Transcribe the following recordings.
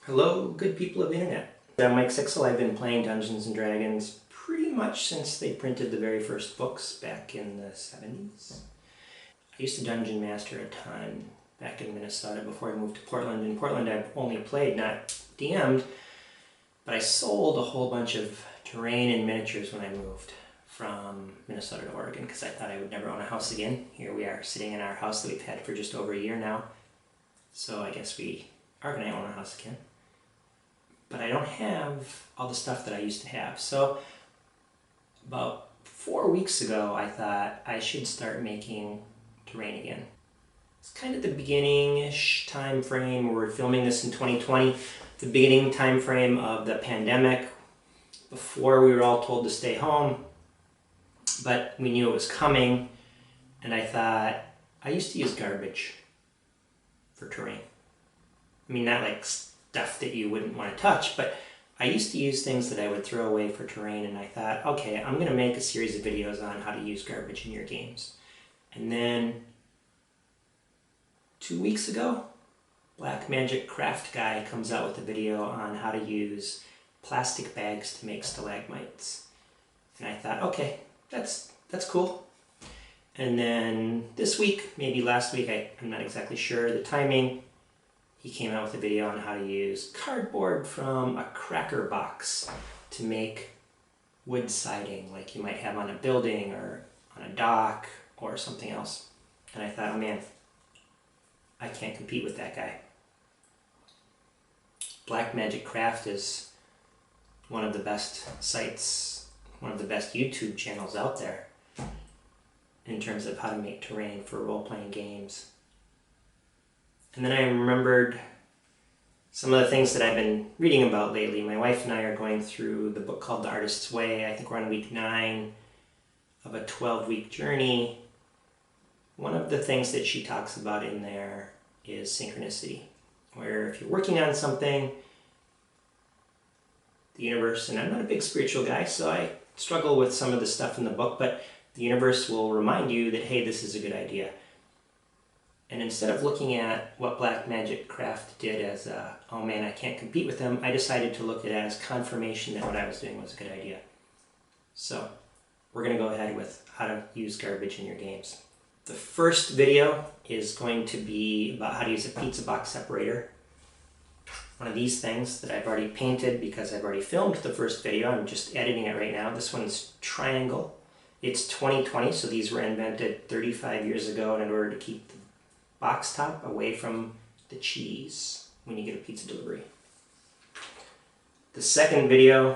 Hello, good people of the internet. I'm Mike Sixel. I've been playing Dungeons & Dragons pretty much since they printed the very first books back in the 70s. I used to dungeon master a ton back in Minnesota before I moved to Portland. In Portland I've only played, not DM'd, but I sold a whole bunch of terrain and miniatures when I moved from Minnesota to Oregon because I thought I would never own a house again. Here we are sitting in our house that we've had for just over a year now. So I guess we are going to own a house again. But I don't have all the stuff that I used to have. So about 4 weeks ago, I thought I should start making terrain again. It's kind of the beginning-ish time frame. We're filming this in 2020, the beginning time frame of the pandemic, before we were all told to stay home, but we knew it was coming, and I thought, I used to use garbage for terrain. I mean, not like stuff that you wouldn't want to touch, but I used to use things that I would throw away for terrain, and I thought, okay, I'm going to make a series of videos on how to use garbage in your games. And then 2 weeks ago, Black Magic Craft Guy comes out with a video on how to use plastic bags to make stalagmites. And I thought, okay, that's cool. And then this week, maybe last week, I'm not exactly sure the timing, he came out with a video on how to use cardboard from a cracker box to make wood siding like you might have on a building or on a dock or something else. And I thought, oh man, I can't compete with that guy. Black Magic Craft is one of the best sites, one of the best YouTube channels out there in terms of how to make terrain for role-playing games. And then I remembered some of the things that I've been reading about lately. My wife and I are going through the book called The Artist's Way. I think we're on week 9 of a 12-week journey. One of the things that she talks about in there is synchronicity, where if you're working on something, the universe, and I'm not a big spiritual guy, so I struggle with some of the stuff in the book, but the universe will remind you that, hey, this is a good idea. And instead of looking at what Black Magic Craft did as a, oh man, I can't compete with them, I decided to look at it as confirmation that what I was doing was a good idea. So we're going to go ahead with how to use garbage in your games. The first video is going to be about how to use a pizza box separator. One of these things that I've already painted because I've already filmed the first video. I'm just editing it right now. This one's triangle. It's 2020, so these were invented 35 years ago in order to keep the box top away from the cheese when you get a pizza delivery. The second video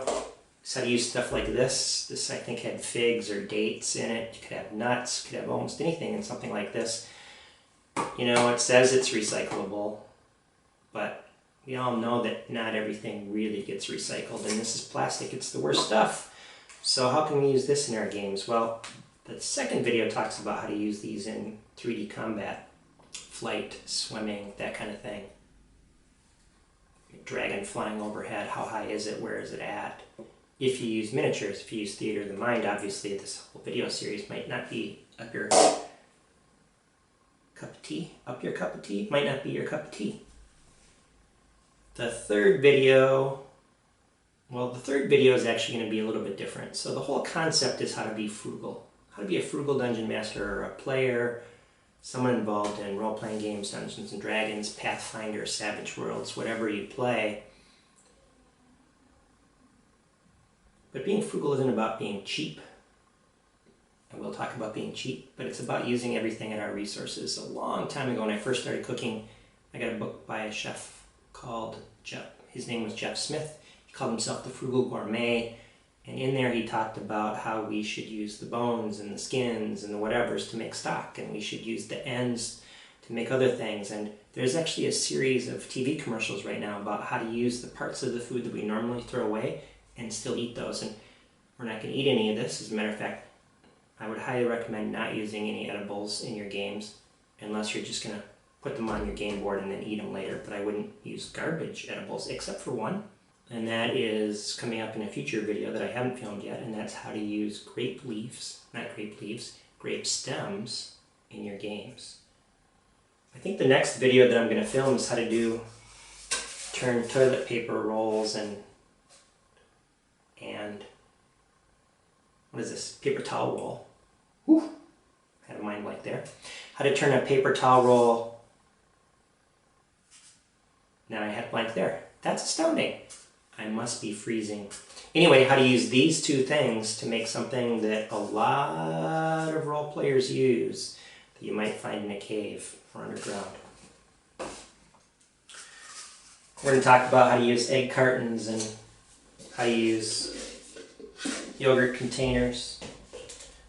is how to use stuff like this. This I think had figs or dates in it. You could have nuts, you could have almost anything in something like this. You know, it says it's recyclable, but we all know that not everything really gets recycled, and this is plastic. It's the worst stuff. So how can we use this in our games? Well, the second video talks about how to use these in 3D combat. Flight, swimming, that kind of thing. Dragon flying overhead, how high is it, where is it at? If you use miniatures, if you use theater of the mind, obviously this whole video series might not be up your cup of tea. Up your cup of tea might not be your cup of tea. The third video, well, the third video is actually going to be a little bit different. So the whole concept is how to be frugal. How to be a frugal dungeon master or a player, someone involved in role-playing games, Dungeons & Dragons, Pathfinder, Savage Worlds, whatever you play. But being frugal isn't about being cheap. And we'll talk about being cheap, but it's about using everything at our resources. A long time ago when I first started cooking, I got a book by a chef called Jeff. His name was Jeff Smith. He called himself the Frugal Gourmet. And in there he talked about how we should use the bones and the skins and the whatevers to make stock, and we should use the ends to make other things. And there's actually a series of TV commercials right now about how to use the parts of the food that we normally throw away and still eat those. And we're not going to eat any of this. As a matter of fact, I would highly recommend not using any edibles in your games unless you're just going to put them on your game board and then eat them later. But I wouldn't use garbage edibles except for one. And that is coming up in a future video that I haven't filmed yet, and that's how to use grape stems in your games. I think the next video that I'm going to film is how to do turn toilet paper rolls and what is this? Paper towel roll. Whew. Had a mind blank there. How to turn a paper towel roll. Now I had a blank there. That's astounding. I must be freezing. Anyway, how to use these two things to make something that a lot of role players use that you might find in a cave or underground. We're going to talk about how to use egg cartons and how to use yogurt containers.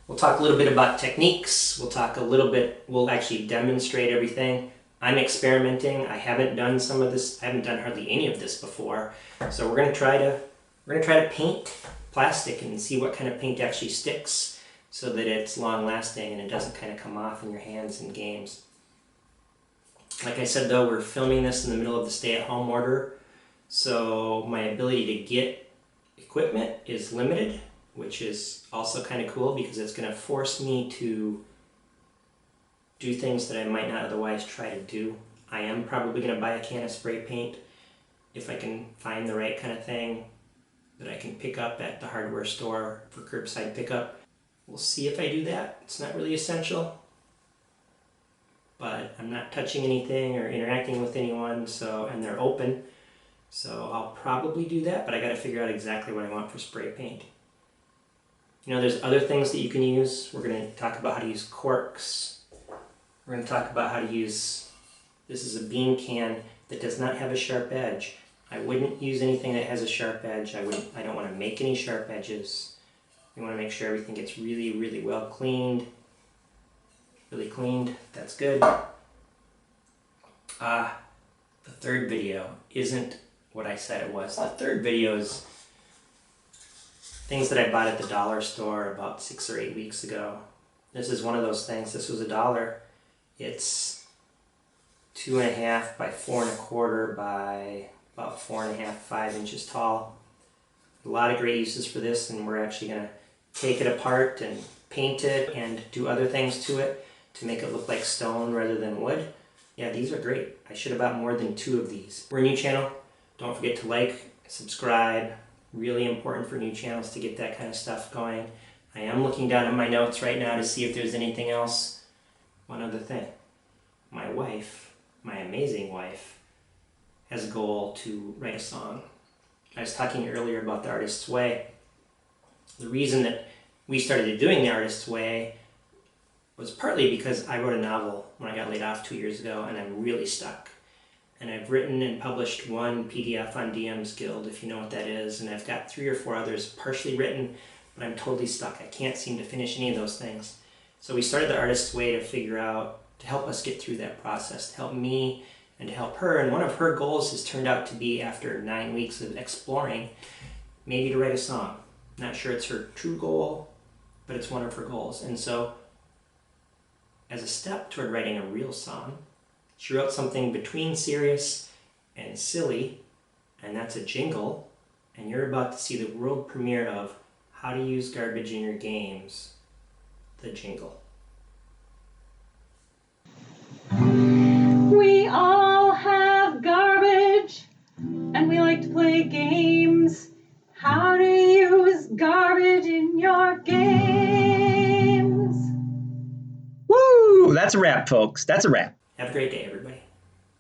We'll talk a little bit about techniques. We'll actually demonstrate everything. I'm experimenting. I haven't done some of this. I haven't done hardly any of this before. So we're going to try to paint plastic and see what kind of paint actually sticks so that it's long lasting and it doesn't kind of come off in your hands in games. Like I said though, we're filming this in the middle of the stay-at-home order, so my ability to get equipment is limited, which is also kind of cool because it's going to force me to do things that I might not otherwise try to do. I am probably going to buy a can of spray paint if I can find the right kind of thing that I can pick up at the hardware store for curbside pickup. We'll see if I do that. It's not really essential, but I'm not touching anything or interacting with anyone, and they're open, so I'll probably do that, but I got to figure out exactly what I want for spray paint. You know, there's other things that you can use. We're going to talk about how to use corks. We're going to talk about how to use, this is a bean can that does not have a sharp edge. I wouldn't use anything that has a sharp edge. I don't want to make any sharp edges. You want to make sure everything gets really, really well cleaned. Really cleaned. That's good. The third video isn't what I said it was. The third video is things that I bought at the dollar store about 6 or 8 weeks ago. This is one of those things. This was $1. It's 2.5 by 4.25 by about 4.5, 5 inches tall. A lot of great uses for this, and we're actually going to take it apart and paint it and do other things to it to make it look like stone rather than wood. Yeah, these are great. I should have bought more than 2 of these. We're a new channel. Don't forget to like, subscribe. Really important for new channels to get that kind of stuff going. I am looking down at my notes right now to see if there's anything else. One other thing. My wife, my amazing wife, has a goal to write a song. I was talking earlier about The Artist's Way. The reason that we started doing The Artist's Way was partly because I wrote a novel when I got laid off 2 years ago, and I'm really stuck. And I've written and published one PDF on DM's Guild, if you know what that is, and I've got 3 or 4 others partially written, but I'm totally stuck. I can't seem to finish any of those things. So we started The Artist's Way to help us get through that process, to help me and to help her. And one of her goals has turned out to be, after 9 weeks of exploring, maybe to write a song. Not sure it's her true goal, but it's one of her goals. And so, as a step toward writing a real song, she wrote something between serious and silly, and that's a jingle. And you're about to see the world premiere of How to Use Garbage in Your Games, the jingle. We all have garbage, and we like to play games. How to use garbage in your games. Woo! That's a wrap, folks. That's a wrap. Have a great day, everybody.